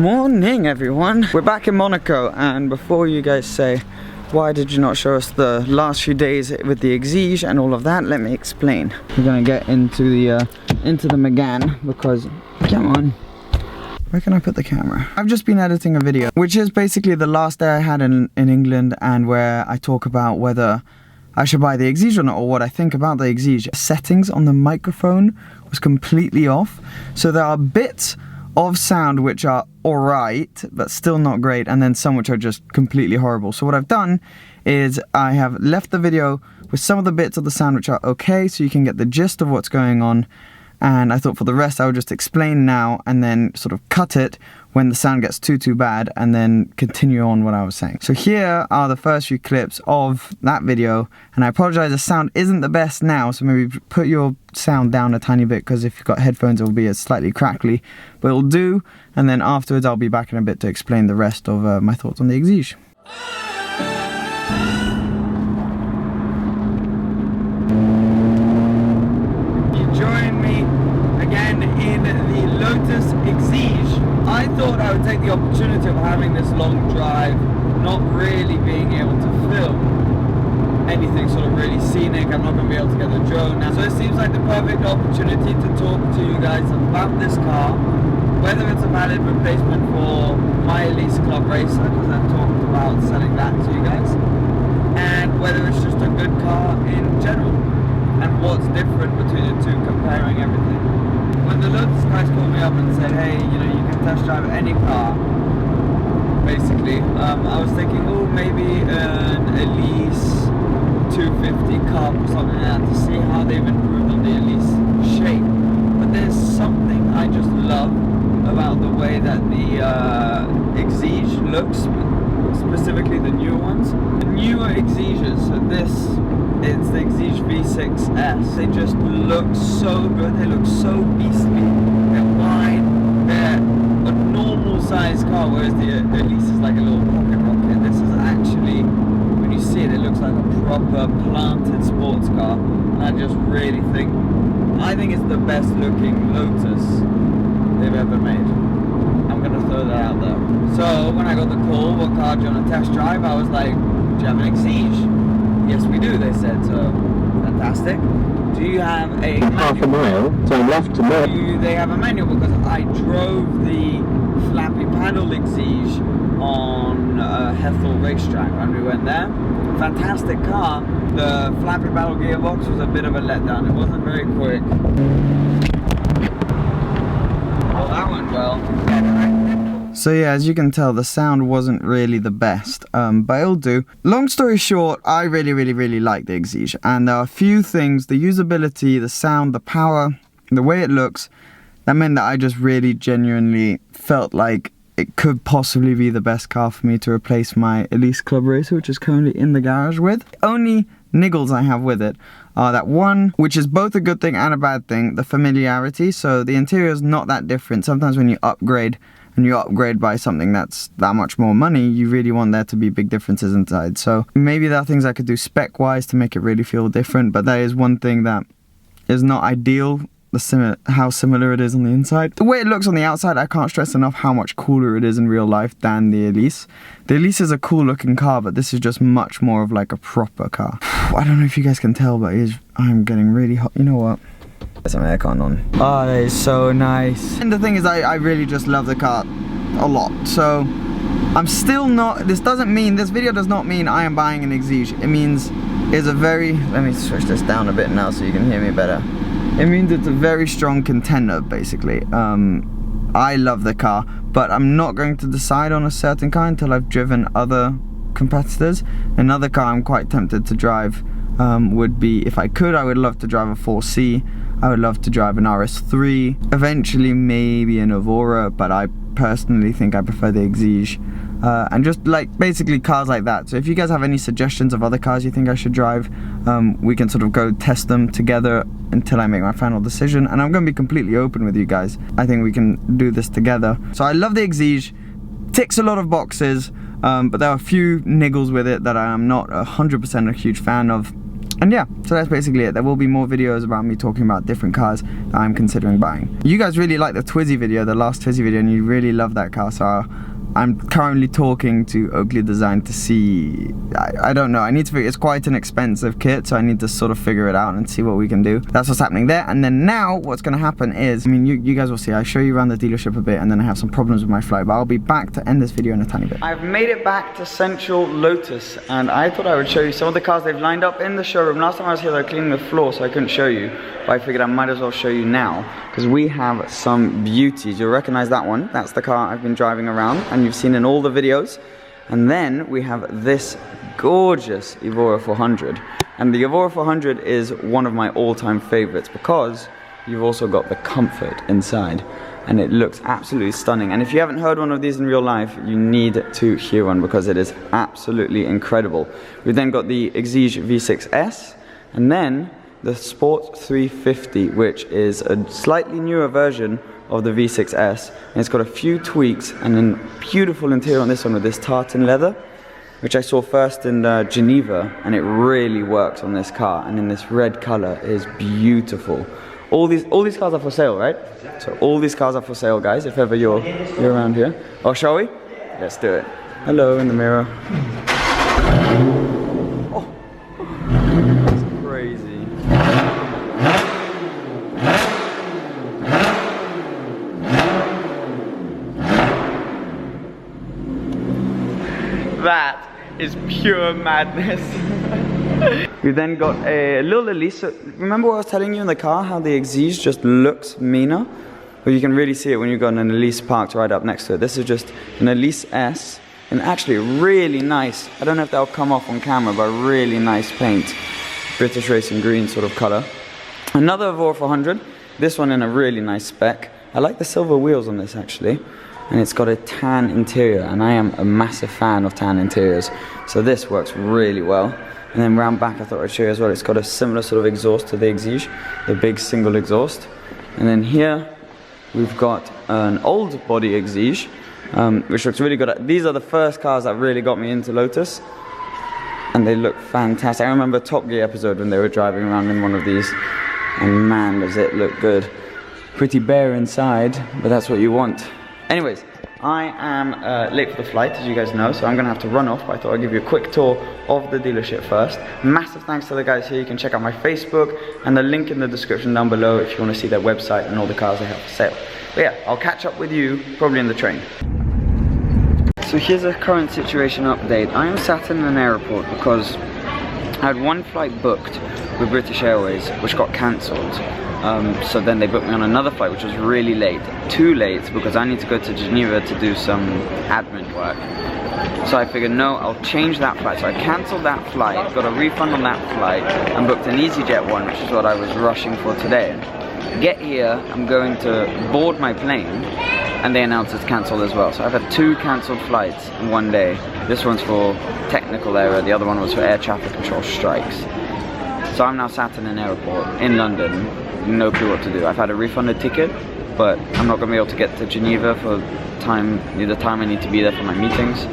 Morning everyone, we're back in Monaco, and before you guys say why did you not show us the last few days with the Exige and all of that, let me explain. We're gonna get into the Megane because, come on, where can I put the camera? I've just been editing a video which is basically the last day I had in England, and where I talk about whether I should buy the Exige or not, or what I think about the Exige. Settings on the microphone was completely off, so there are bits of sound which are alright but still not great, and then some which are just completely horrible. So what I've done is I have left the video with some of the bits of the sound which are okay, so you can get the gist of what's going on, and I thought for the rest I would just explain now and then sort of cut it when the sound gets too bad, and then continue on what I was saying. So here are the first few clips of that video, and I apologize the sound isn't the best now, so maybe put your sound down a tiny bit, because if you've got headphones it will be slightly crackly, but it'll do, and then afterwards I'll be back in a bit to explain the rest of my thoughts on the Exige. You join me again in the Lotus Exige. I thought I would take the opportunity of having this long drive, not really being able to film anything sort of really scenic. I'm not going to be able to get the drone now. So it seems like the perfect opportunity to talk to you guys about this car, whether it's a valid replacement for my Elise Club Racer, because I've talked about selling that to you guys, and whether it's just a good car in general, and what's different between the two, comparing everything. When the Lotus guys called me up and said, hey, you know, you can test drive any car, basically, I was thinking, oh, maybe an Elise 250 Cup or something like that, to see how they've improved on the Elise shape. But there's something I just love about the way that the Exige looks, specifically the new ones. The newer Exiges, so it's the Exige V6S. They just look so good. They look so beastly. They're wide. They're a normal size car, whereas the Elise is like a little pocket rocket. This is actually, when you see it, it looks like a proper planted sports car. And I just really think, I think it's the best looking Lotus they've ever made. I'm gonna throw that out there. So when I got the call, what car do you want to test drive? I was like, do you have an Exige? Yes, we do, they said. So, fantastic. Do you have a manual? Half a mile, turn left to north. Do they have a manual? Because I drove the flappy paddle Exige on Hethel racetrack when we went there. Fantastic car. The flappy paddle gearbox was a bit of a letdown. It wasn't very quick. Well, that went well. So yeah, as you can tell, the sound wasn't really the best, but it'll do. Long story short, I really like the Exige, and there are a few things, the usability, the sound, the power, the way it looks, that meant that I just really genuinely felt like it could possibly be the best car for me to replace my Elise Club Racer, which is currently in the garage with. The only niggles I have with it are that one, which is both a good thing and a bad thing, the familiarity. So the interior is not that different. Sometimes when you upgrade, and you upgrade by something that's that much more money, you really want there to be big differences inside. So maybe there are things I could do spec-wise to make it really feel different, but that is one thing that is not ideal, how similar it is on the inside. The way it looks on the outside, I can't stress enough how much cooler it is in real life than the Elise. The Elise is a cool looking car, but this is just much more of like a proper car. I don't know if you guys can tell, but I'm getting really hot. You know what? There's some aircon on. Oh, that is so nice. And the thing is, I really just love the car a lot. So I'm still not, this video does not mean I am buying an Exige. It means it's a very, let me switch this down a bit now so you can hear me better. It means it's a very strong contender, basically. I love the car, but I'm not going to decide on a certain car until I've driven other competitors. Another car I'm quite tempted to drive would be, if I could, I would love to drive a 4C. I would love to drive an RS3, eventually maybe an Evora, but I personally think I prefer the Exige. And just like basically cars like that. So if you guys have any suggestions of other cars you think I should drive, we can sort of go test them together until I make my final decision. And I'm going to be completely open with you guys. I think we can do this together. So I love the Exige, ticks a lot of boxes, but there are a few niggles with it that I am not 100% a huge fan of. And yeah, so that's basically it. There will be more videos about me talking about different cars that I'm considering buying. You guys really liked the Twizy video, the last Twizy video, and you really love that car, so I'm currently talking to Oakley Design to see, I don't know, I need to figure, it's quite an expensive kit, so I need to sort of figure it out and see what we can do. That's what's happening there. And then now what's going to happen is, I mean, you guys will see, I show you around the dealership a bit, and then I have some problems with my flight, but I'll be back to end this video in a tiny bit. I've made it back to Central Lotus, and I thought I would show you some of the cars they've lined up in the showroom. Last time I was here, they were cleaning the floor, so I couldn't show you, but I figured I might as well show you now, because we have some beauties. You'll recognize that one. That's the car I've been driving around, and you've seen in all the videos. And then we have this gorgeous Evora 400, and the Evora 400 is one of my all-time favorites because you've also got the comfort inside, and it looks absolutely stunning. And if you haven't heard one of these in real life, you need to hear one because it is absolutely incredible. We've then got the Exige V6S, and then the Sport 350, which is a slightly newer version of the V6S, and it's got a few tweaks and a beautiful interior on this one with this tartan leather, which I saw first in Geneva, and it really works on this car, and in this red color is beautiful. All these cars are for sale, right? So all these cars are for sale, guys, if ever you're around here. Oh, shall we? Let's do it. Hello in the mirror. Oh, that's crazy. That is pure madness. We then got a little Elise. Remember what I was telling you in the car, how the Exige just looks meaner? Well, you can really see it when you've got an Elise parked right up next to it. This is just an Elise S, and actually really nice, I don't know if that'll come off on camera, but really nice paint. British Racing green sort of color. Another Evora 400, this one in a really nice spec. I like the silver wheels on this actually. And it's got a tan interior, and I am a massive fan of tan interiors, so this works really well. And then round back I thought I'd show you as well, it's got a similar sort of exhaust to the Exige, the big single exhaust. And then here we've got an old body Exige, which looks really good. These are the first cars that really got me into Lotus, and they look fantastic. I remember a Top Gear episode when they were driving around in one of these, and man does it look good. Pretty bare inside, but that's what you want. Anyways, I am late for the flight, as you guys know, so I'm going to have to run off, but I thought I'd give you a quick tour of the dealership first. Massive thanks to the guys here. You can check out my Facebook and the link in the description down below if you want to see their website and all the cars they have for sale. But yeah, I'll catch up with you probably in the train. So here's a current situation update. I am sat in an airport because I had one flight booked with British Airways, which got cancelled. So then they booked me on another flight, which was really late. Too late, because I need to go to Geneva to do some admin work. So I figured, no, I'll change that flight. So I cancelled that flight, got a refund on that flight, and booked an EasyJet one, which is what I was rushing for today. Get here, I'm going to board my plane, and they announced it's cancelled as well. So I've had 2 cancelled flights in one day. This one's for technical error, the other one was for air traffic control strikes. So I'm now sat in an airport in London, no clue what to do. I've had a refunded ticket, but I'm not going to be able to get to Geneva for the time I need to be there for my meetings.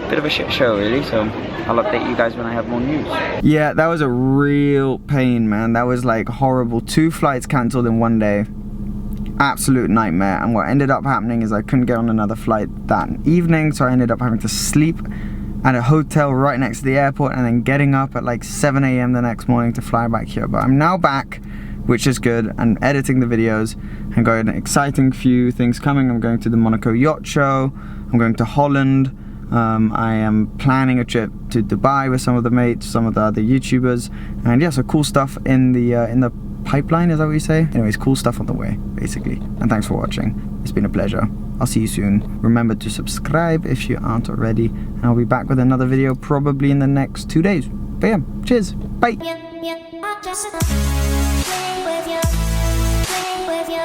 Bit of a shit show really, so I'll update you guys when I have more news. Yeah, that was a real pain, man. That was like horrible. 2 flights cancelled in one day. Absolute nightmare. And what ended up happening is I couldn't get on another flight that evening, so I ended up having to sleep at a hotel right next to the airport and then getting up at like 7 AM the next morning to fly back here. But I'm now back, which is good, and editing the videos and got an exciting few things coming. I'm going to the Monaco Yacht Show, I'm going to Holland, I am planning a trip to Dubai with some of the mates, some of the other YouTubers, and yeah, so cool stuff in the pipeline, is that what you say? Anyways, cool stuff on the way, basically. And thanks for watching. It's been a pleasure. I'll see you soon. Remember to subscribe if you aren't already, and I'll be back with another video probably in the next 2 days. But yeah, cheers, bye. With you, with you.